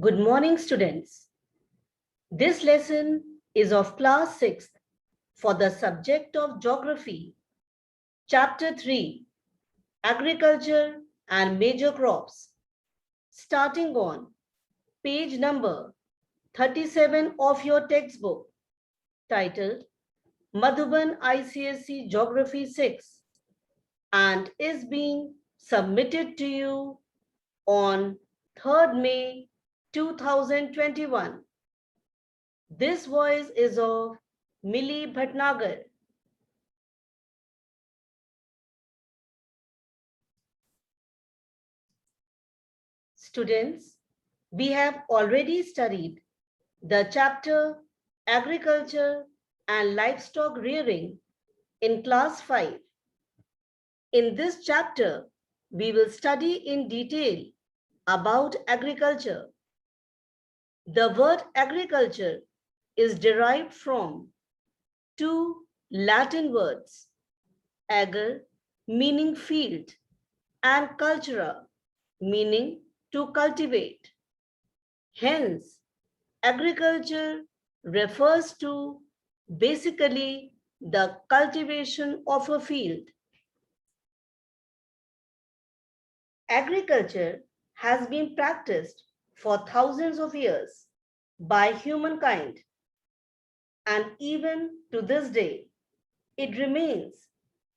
Good morning, students. This lesson is of class 6th for the subject of Geography, Chapter 3, Agriculture and Major Crops, starting on page number 37 of your textbook, titled Madhuban ICSE Geography 6, and is being submitted to you on 3rd May 2021. This voice is of Millie Bhatnagar. Students, we have already studied the chapter Agriculture and Livestock Rearing in class 5. In this chapter, we will study in detail about agriculture. The word agriculture is derived from two Latin words, ager, meaning field, and cultura, meaning to cultivate. Hence, agriculture refers to basically the cultivation of a field. Agriculture has been practiced for thousands of years by humankind, and even to this day, it remains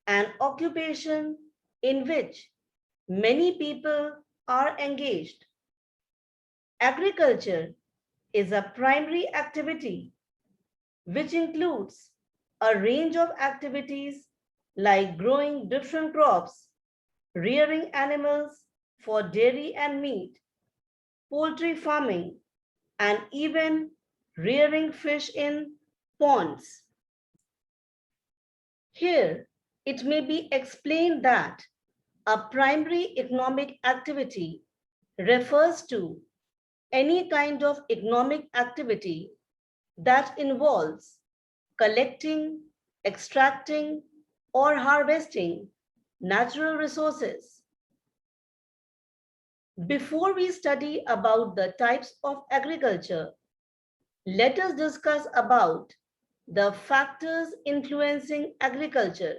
an occupation in which many people are engaged. Agriculture is a primary activity which includes a range of activities like growing different crops, rearing animals for dairy and meat, poultry farming, and even rearing fish in ponds. Here, it may be explained that a primary economic activity refers to any kind of economic activity that involves collecting, extracting, or harvesting natural resources. Before we study about the types of agriculture, let us discuss about the factors influencing agriculture,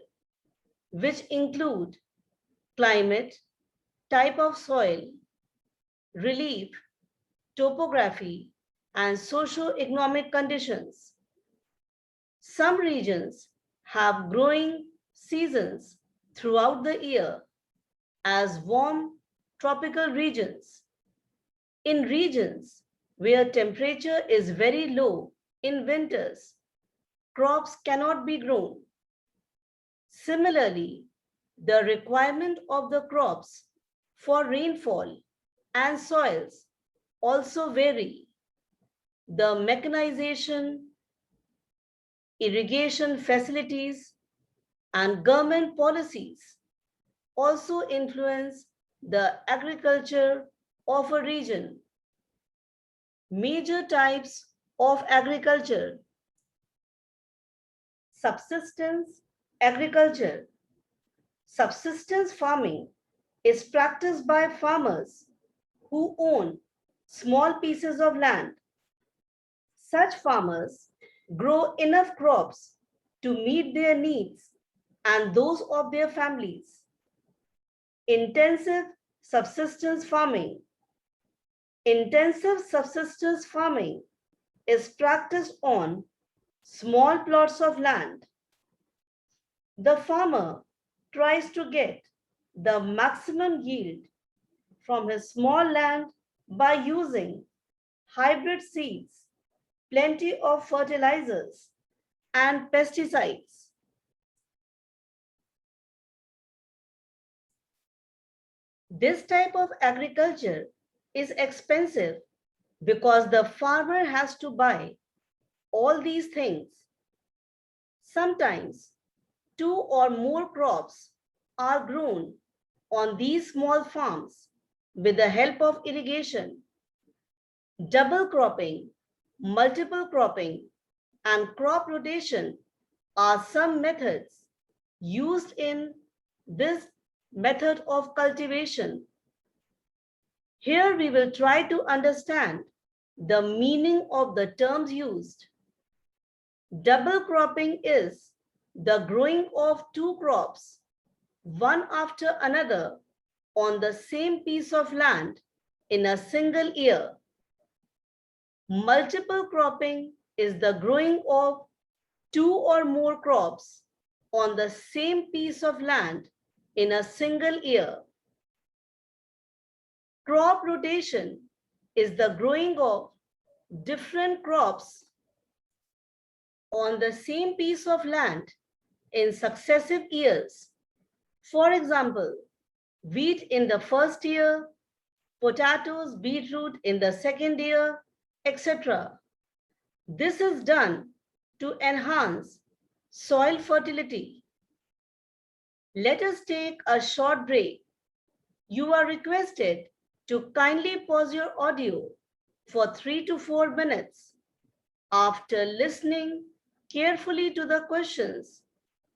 which include climate, type of soil, relief, topography, and socio-economic conditions. Some regions have growing seasons throughout the year as warm tropical regions. In regions where temperature is very low in winters, crops cannot be grown. Similarly, the requirement of the crops for rainfall and soils also vary. The mechanization, irrigation facilities, and government policies also influence the agriculture of a region. Major types of agriculture: subsistence agriculture. Subsistence farming is practiced by farmers who own small pieces of land. Such farmers grow enough crops to meet their needs and those of their families. Intensive subsistence farming. Intensive subsistence farming is practiced on small plots of land. The farmer tries to get the maximum yield from his small land by using hybrid seeds, plenty of fertilizers, and pesticides. This type of agriculture is expensive because the farmer has to buy all these things. Sometimes 2 or more crops are grown on these small farms with the help of irrigation. Double cropping, multiple cropping, and crop rotation are some methods used in this method of cultivation. Here we will try to understand the meaning of the terms used. Double cropping is the growing of two crops, one after another, on the same piece of land in a single year. Multiple cropping is the growing of two or more crops on the same piece of land in a single year. Crop rotation is the growing of different crops on the same piece of land in successive years. For example, wheat in the first year, potatoes, beetroot in the second year, etc. This is done to enhance soil fertility. Let us take a short break. You are requested to kindly pause your audio for 3 to 4 minutes. After listening carefully to the questions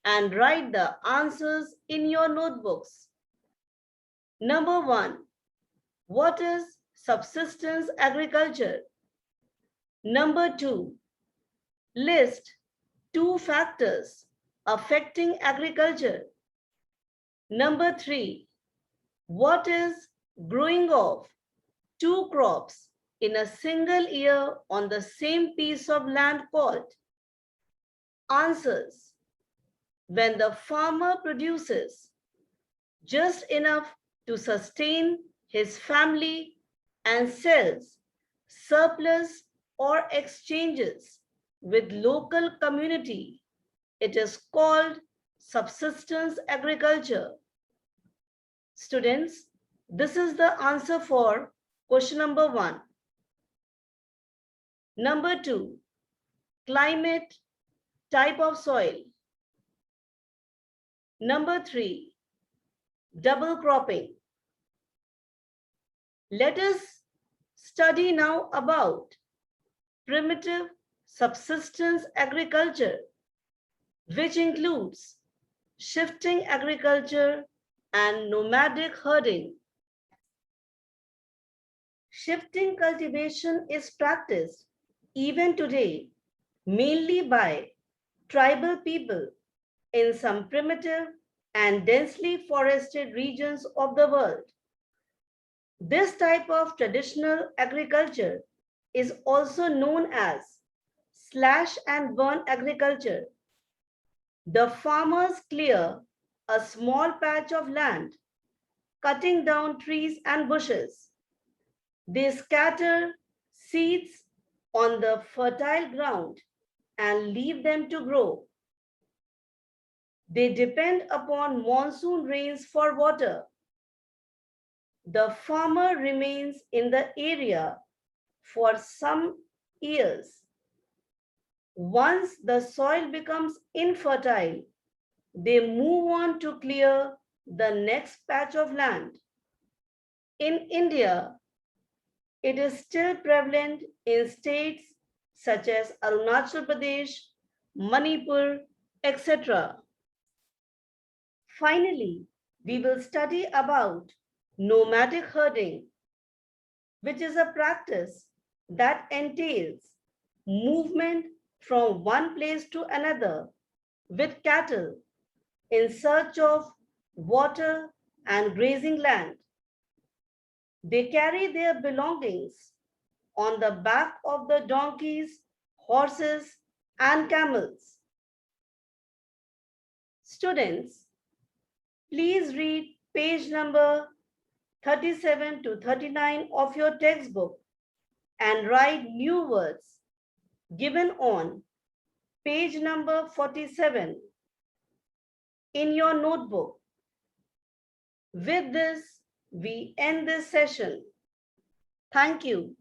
and write the answers in your notebooks. Number 1. What is subsistence agriculture? Number 2. List 2 factors affecting agriculture. Number 3. What is growing of 2 crops in a single year on the same piece of land called? Answers. When the farmer produces just enough to sustain his family and sells surplus or exchanges with local community, it is called subsistence agriculture. Students, this is the answer for question number 1. Number 2, climate, type of soil. Number 3, double cropping. Let us study now about primitive subsistence agriculture, which includes shifting agriculture and nomadic herding. Shifting cultivation is practiced even today, mainly by tribal people in some primitive and densely forested regions of the world. This type of traditional agriculture is also known as slash and burn agriculture. The farmers clear a small patch of land, cutting down trees and bushes. They scatter seeds on the fertile ground and leave them to grow. They depend upon monsoon rains for water. The farmer remains in the area for some years. Once the soil becomes infertile, they move on to clear the next patch of land. In India, it is still prevalent in states such as Arunachal Pradesh, Manipur, etc. Finally, we will study about nomadic herding, which is a practice that entails movement from one place to another with cattle in search of water and grazing land. They carry their belongings on the back of the donkeys, horses, and camels. Students, please read page number 37 to 39 of your textbook and write new words given on page number 47 in your notebook. With this, we end this session. Thank you.